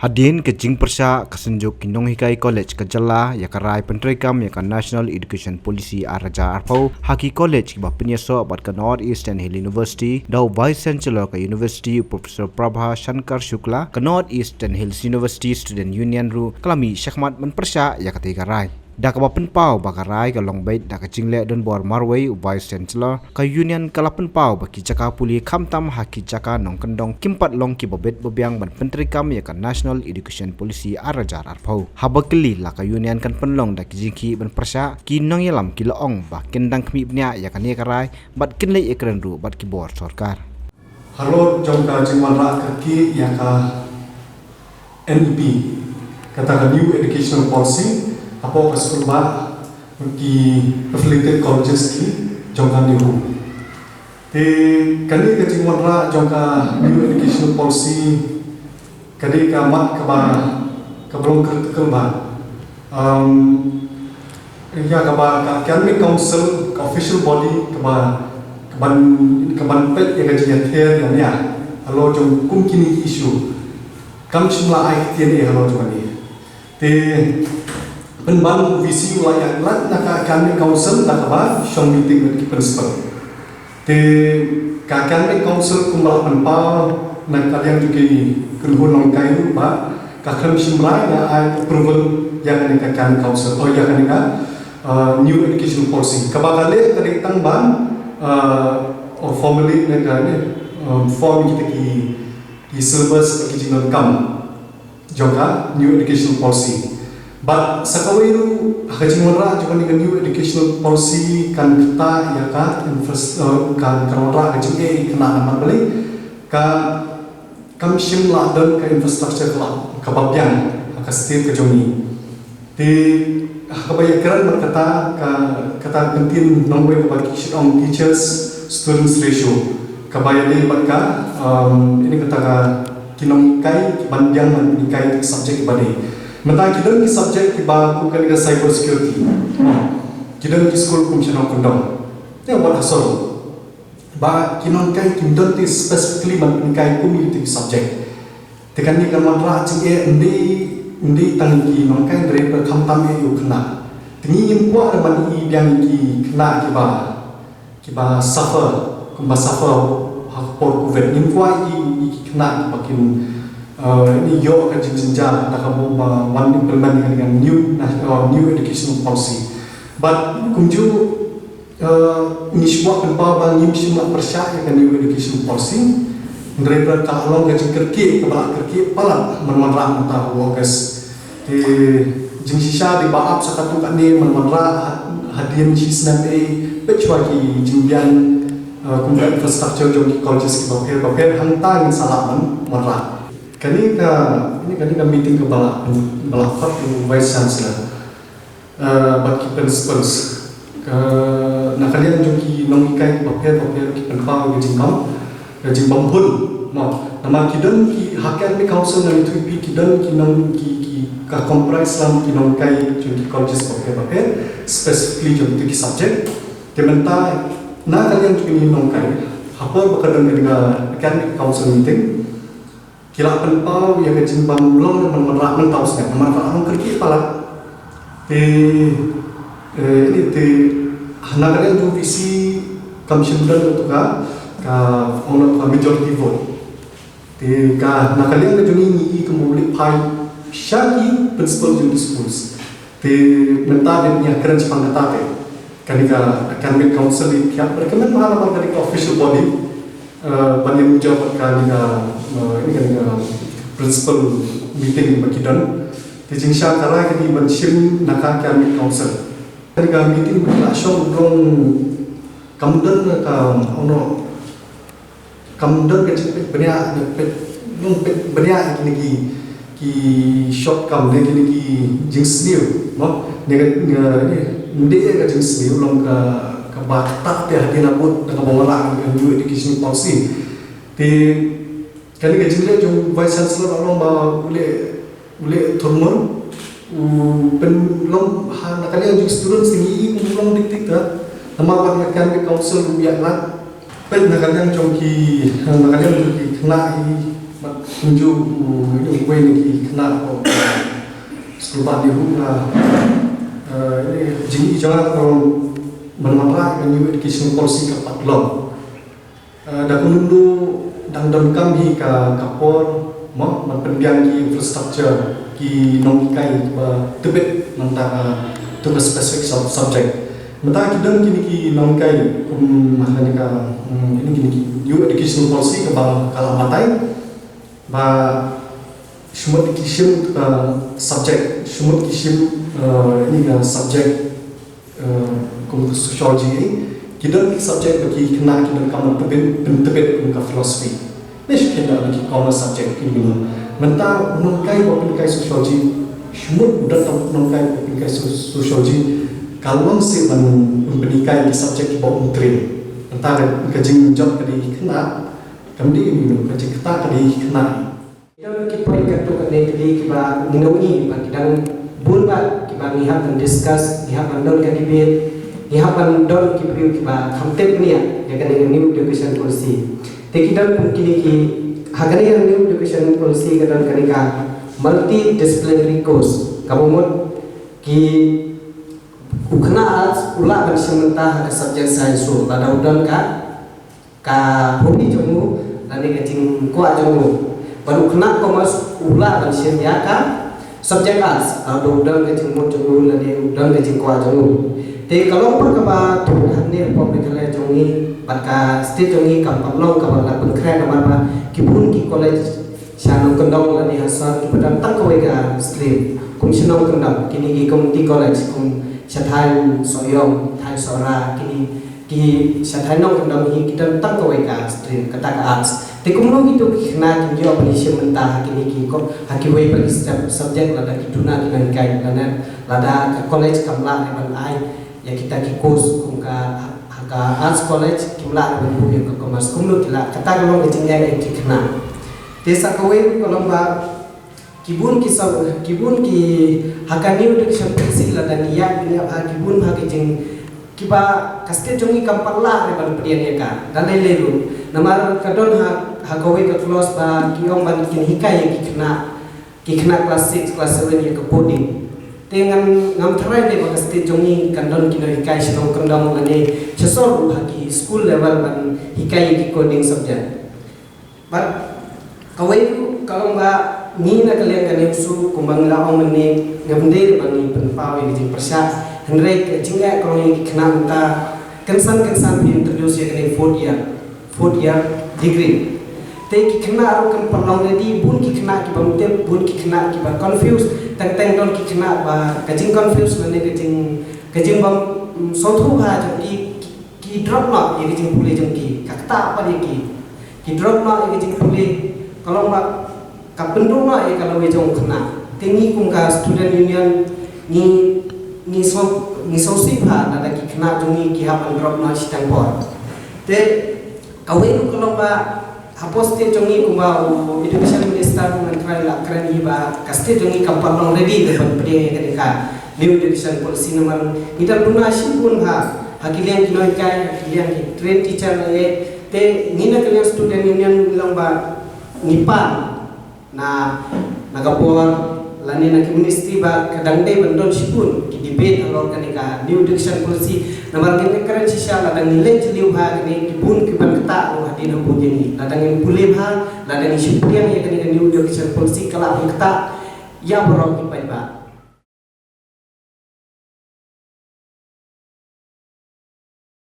Hadin ke jing persya kesenjuk kinong hikai college ke jala ya karai pentrikam ya kan National Education Policy araja arpau haki college ki penyeso bat ke North Eastern Hill University dau vice chancellor ke university Professor Prabha Shankar Shukla ke North Eastern Hills University Student Union ru kelami syakmat men persya ya ketiga rai dak ba penpau bakarai ke long bait dak jingle don bor marway vice chancellor ke union kala penpau baki jaka puli khamtam haki jaka nong kendong kimpat long ki bobet bobiang ban pentrikam ya kan National Education Policy arajar arpau habakli la ka union kan penlong dak jingki ban persya ki nong yalam ki loong ba kendang kmi bnya ya kan ye karai bat kinle ekran ru bat ki bor sarkar halo jongka jingman ra kaki ya ka NEP kata New Educational Policy apa kesulba bagi affiliated colleges ki jongka niru te kali ke jingwan ra jongka New Educational Policy kali ka mat ka ba ka belum critical ba ya ka ba ka academic council ka official body ka ban pet ya ka jiather ya ya halo jong kum kini issue kam chimla ai tiene halo jong ni te penban visi wilayah lat nak academic council nak ba shong meeting with principal te ka academic council kumbal penpa nak kalian juga kunhun nong kai ba ka kham simrai na ai approval yang ni ka academic council oh yang ni ka new education policy ka ba kale tarik tang ban or formally na ka ni form kita ki syllabus ki jingon kam joka new education policy. But sakawiru hajing ra jika dengan new educational policy kan kita ya kan kan kerora hajing kena nama beli kam simla dan ke infrastructure lah kebabian ke setiap kejomi di kebanyakan berkata kata penting nombor bagi on teachers students ratio kebanyakan mereka ini kata kinong kai bandiang menikai subjek badi Mentang kita ni subjek kita bukan dengan cyber security. Kita ni school kumpulan kondom. Ini apa asal? Bah kita ni kita ni specifically mengenai community subjek. Tekan ni kalau mana cing undi tangki mengenai dari berkamtam itu kena. Tinggi import ada mana yang kena kita suffer hakpor covid import kena makin ini yo akan jenjang nak kamu one implement dengan new education policy. But kunju ini semua kenapa bang semua percaya dengan new education policy. Mereka kalau gaji kerja kepala kerja pala menerang mata workers. Di jenisnya di bawah sekatu kan ni menerang hadiah jenisnya pecuali jembian kumpulan infrastruktur jom colleges kita pakai hantar yang salah menerang. Kali ka meeting ke balak vice chancellor bagi principals nak kalian joki nongikai paper ki penpau gajing bambun nama kidan ki academic council na itu kidan ki nong ki ka comprise lam ki nongkai joki colleges paper specifically joki ki subject kementa na kalian joki nongkai apa bakal dengan academic council meeting kila penpau yang kecil bamblong menerap mentau sekarang memanfaatkan kerja pala ini nak kalian tu visi komisi dan untuk orang majority vote nak kalian tu ni kemudian pai syaki principal di schools mentah dia punya keren sepang kata kan academic council dia recommend mana dari official body banyak menjawab kan ini kan principal meeting bagi dan teaching syar kara kini mensim nak academic council ketika meeting berlangsung dong kemudian kemudian kecil banyak ini ki short kam ini ki jinx new ini dia jinx new long batak dia hati nabut dengan pengelolaan new education policy. Di kali kecilnya jom vice chancellor orang bawa boleh turun, long nak kali yang students tinggi long diktik dah. Nama academic council biarlah, nak kali yang jom ki kena tunjuk ini gue ni kena sebab dia pun ini jadi jangan kalau menerapkan new education policy ke patlon. Dah dulu dalam kami ke kapor mau memperbiang ki infrastructure ki nongkai tebet tentang tugas spesifik subjek. Mentah kita kini ki nongkai maknanya ka ini kini ki new education policy ke bang kalamatai ba semua kisim subjek semua kisim ini ka subjek sociology ini kita subjek bagi kena kita kamu tebet ka philosophy. Ini kita bagi common subjek ini. Mentah nongkai bukan sociology semua udah nongkai bukan sociology. Kalau si memberikan di subjek bawah train, antara kerjing job kadi kena, kemudian ini kerjing kita kadi kena. Dalam kita ikat tu kena kadi kita minoi, kita buat kita lihat dan discuss, lihat bandon kadi debate, lihat bandon kita hamtep ni ya, kena new education policy. Tapi kita mungkin ini hagani yang new education policy kita kena multidisciplinary course. Kamu mau ki ukna arts ulah kan sementara ke subjek sains tu pada udan ka hobi jomu nanti kecing kuat jomu baru kena commerce ulah kan sementara ka subjek arts pada udan kecing mau jomu nanti udan kecing kuat jomu. Tapi kalau perkara tu hanya public college jomi pada state jomi kampung kampung lapun keren apa kibun ki college siapa kendong nanti asal kita tak kau ega stream komisioner kendong kini ki community college Sathai soyong, thai sora, kini sathai nong kendang hi kita tak kau eka stream kata ke arts. Tapi kumno gitu kena tunjuk apa sih mentah kini kiko hakiway bagi setiap subjek lada kituna dengan kai lada ke college kamla dengan ai ya kita kikos kumka haka arts college kimla dengan buku ke commerce kumno kila kata kalau ngecengnya yang kena. Desa kawin kalau kibun ki hakani education policy la dan ya ni kibun hakijing kiba kaste jongi kampalla re ban pedian ka dan lelu namar kadon hakawe ka close ba kiong ban kin hikai ki kena kelas 6 kelas 7 ya ke coding dengan ngam trai de ba kaste jongi kandon kino hikai sino kandong ane chesor haki school level ban hikai ki coding subject but kawe kalau ba ni nak kalian kan usu kumbang laong meni ngamde bani penpau yang jing persat hendrai ke jinga kalau yang kena minta kensan introduce ya kena fourth year degree tapi kena aru kan perlong jadi bun ki kena ki bamte bun ki kena ki ba confuse tang don ki kena ba kajing confuse mane kajing bam sothu ha jadi ki drop na ye kajing pule jeng ki kakta apa dia ki drop na ye kajing pule kalau ba kapendung na kalau wejong kena tingi kumka student union ni so sipha na ki kena jungi ki hapan drop na sitang por te kawe ku kalau ba hapos te jungi kumba education minister mengenai la keren iba kaste jungi kampalong ready depan pede ketika new education policy nomor kita duna simpun hakilian kinoi kai hakilian train teacher te nina kalian student union bilang ba nipan na nagapor lani na community ba kadangdai bandon sipun ki debate alor kanika new education policy namar kene keren sisya ladang nilai jeliu ha kene kibun kiban kata lo hadi na bujeni ladang in pulim ha ladang siputian ya kanika new education policy kala kata ya borong ki ba